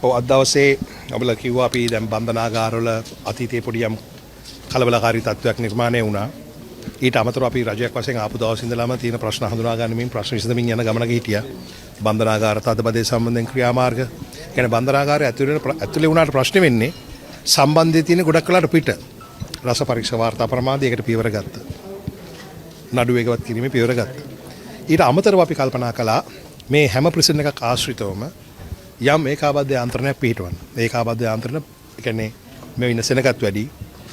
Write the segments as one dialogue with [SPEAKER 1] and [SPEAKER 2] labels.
[SPEAKER 1] ඔව් අද දවසේ අපල කිව්වා අපි දැන් බන්ධනාගාරවල අතීතයේ පොඩි යම් කලබලකාරී තත්ත්වයක් නිර්මාණය වුණා. ඊට අමතරව අපි රජයක් වශයෙන් ආපු දවස් ඉඳලාම තියෙන ප්‍රශ්න හඳුනා ගන්නමින් ප්‍රශ්න විසඳමින් යන ගමනක හිටියා. බන්ධනාගාර තදබදයේ සම්බන්ධයෙන් ක්‍රියාමාර්ග කියන්නේ බන්ධනාගාරය ඇතුලේ වුණාට ප්‍රශ්නේ වෙන්නේ සම්බන්ධයේ තියෙන ගොඩක් කලකට පිට. රස පරීක්ෂා වාර්තා ප්‍රමාදයකට පියවර ගත්තා. නඩු වේගවත් කිරීමේ පියවර ගත්තා. ඊට අමතරව අපි කල්පනා කළා මේ හැම ප්‍රිසන් එකක් ආශ්‍රිතවම යම් ඒකාබද්ධ යාන්ත්‍රණයක් පිහිටවන්න. ඒකාබද්ධ යාන්ත්‍රණ කියන්නේ මේ ඉන්න සෙනගත් වැඩි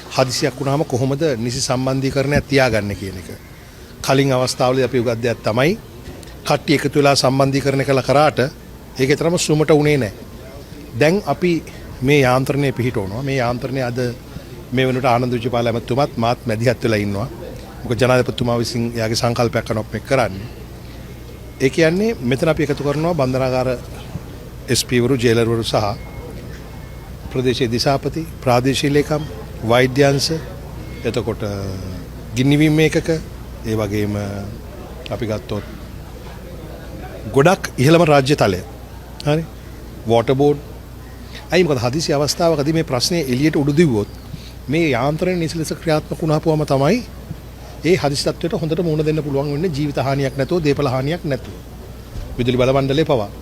[SPEAKER 1] හදිසියක් වුණාම කොහොමද නිසි සම්බන්ධීකරණයක් තියාගන්නේ කියන එක. කලින් අවස්ථාවලදී අපි උගත් දෙයක් තමයි කට්ටිය එකතු වෙලා සම්බන්ධීකරණය කළා කරාට ඒකේ තරම සුමට උනේ නැහැ. දැන් අපි මේ යාන්ත්‍රණය පිහිටවනවා. මේ යාන්ත්‍රණය අද මේ වෙනකොට ආනන්ද විජේපාල ඇමතුමාත් මාත් මැදිහත් වෙලා ඉන්නවා. මොකද ජනාධිපතිතුමා විසින් එයාගේ සංකල්පයක් කරනොත් මේක කරන්නේ. ඒ කියන්නේ මෙතන අපි එකතු කරනවා බන්ධනාගාර SP වරු ජේලර්වරු සහ ප්‍රදේශීය දිසාපති ප්‍රාදේශීය ලේකම් වෛද්‍ය අංශ එතකොට ගිනිවීම මේකක ඒ වගේම අපි ගත්තොත් ගොඩක් ඉහළම රාජ්‍ය තලය හරි වෝටර් බෝඩ් අයි මොකද හදිසි අවස්ථාවකදී මේ ප්‍රශ්නේ එළියට උඩු දිව්වොත් මේ යාන්ත්‍රණය නිසලස ක්‍රියාත්මක වුණාපුවම තමයි ඒ හදිසි තත්ත්වයට හොඳට මුහුණ දෙන්න පුළුවන් වෙන්නේ ජීවිත හානියක් නැතුව දේපල හානියක් නැතුව විදුලි බල මණ්ඩලයේ පවා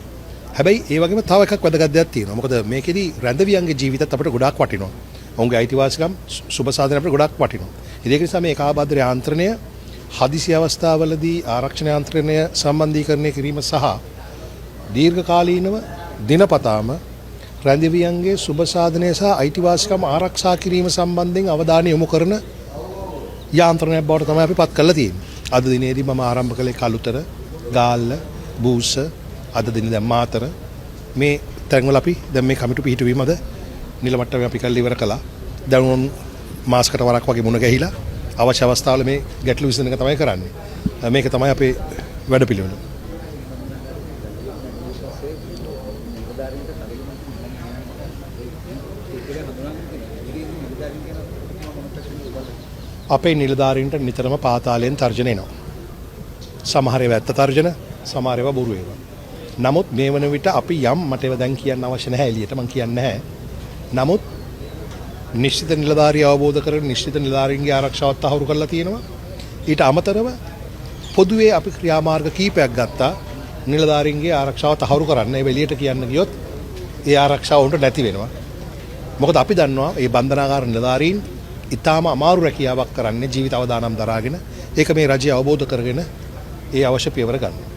[SPEAKER 1] හැබැයි ඒ වගේම තව එකක් වැදගත් දෙයක් තියෙනවා. මොකද මේකෙදි රැඳවියන්ගේ ජීවිතත් අපිට ගොඩාක් වටිනවා. ඔවුන්ගේ අයිතිවාසිකම් සුබ සාධන අපිට ගොඩාක් වටිනවා. ඒක නිසා මේ ඒකාබද්ධ යාන්ත්‍රණය හදිසි අවස්ථාවලදී ආරක්ෂණ යාන්ත්‍රණය සම්බන්ධීකරණය කිරීම සහ දීර්ඝකාලීනව දිනපතාම රැඳවියන්ගේ සුබ සාධනය සහ අයිතිවාසිකම් ආරක්ෂා කිරීම සම්බන්ධයෙන් අවධානය යොමු කරන යාන්ත්‍රණයක් බවට තමයි අපි පත් කරලා තියෙන්නේ. අද දිනේදී මම ආරම්භ කළේ කළුතර, ගාල්ල, බූස අද දින දැන් මාතර මේ තැන්වල අපි දැන් මේ කමිටු පිහිටුවීම අද නිල මට්ටමේ අපි කල්ලි ඉවර කළා. දැන් මාසකට වරක් වගේ මුණ ගැහිලා අවශ්‍ය අවස්ථාවල මේ ගැටලු විසඳන එක තමයි කරන්නේ. මේක තමයි අපේ වැඩපිළිවෙල. අපේ නිලධාරීන්ට නිතරම පාතාලයෙන් තර්ජන එනවා. සමහර ඒවා ඇත්ත තර්ජන, සමහර ඒවා බොරු ඒවා. නමුත් මේ වන විට අපි යම් මට ඒවා දැන් කියන්න අවශ්‍ය නැහැ එළියට මම කියන්නේ නැහැ. නමුත් නිශ්චිත නිලධාරිය අවබෝධ කරගෙන නිශ්චිත නිලධාරීන්ගේ ආරක්ෂාවත් තහවුරු කරලා තියෙනවා. ඊට අමතරව පොදුවේ අපි ක්‍රියාමාර්ග කීපයක් ගත්තා නිලධාරීන්ගේ ආරක්ෂාව තහවුරු කරන්න. ඒ එළියට කියන්න ගියොත් ඒ ආරක්ෂාව උන්ට නැති වෙනවා. මොකද අපි දන්නවා මේ බන්ධනාගාර නිලධාරීන් ඊටාම අමාරු රැකියාවක් කරන්නේ ජීවිත අවදානම් දරාගෙන. ඒක මේ රජය අවබෝධ කරගෙන ඒ අවශ්‍ය පියවර ගන්නවා.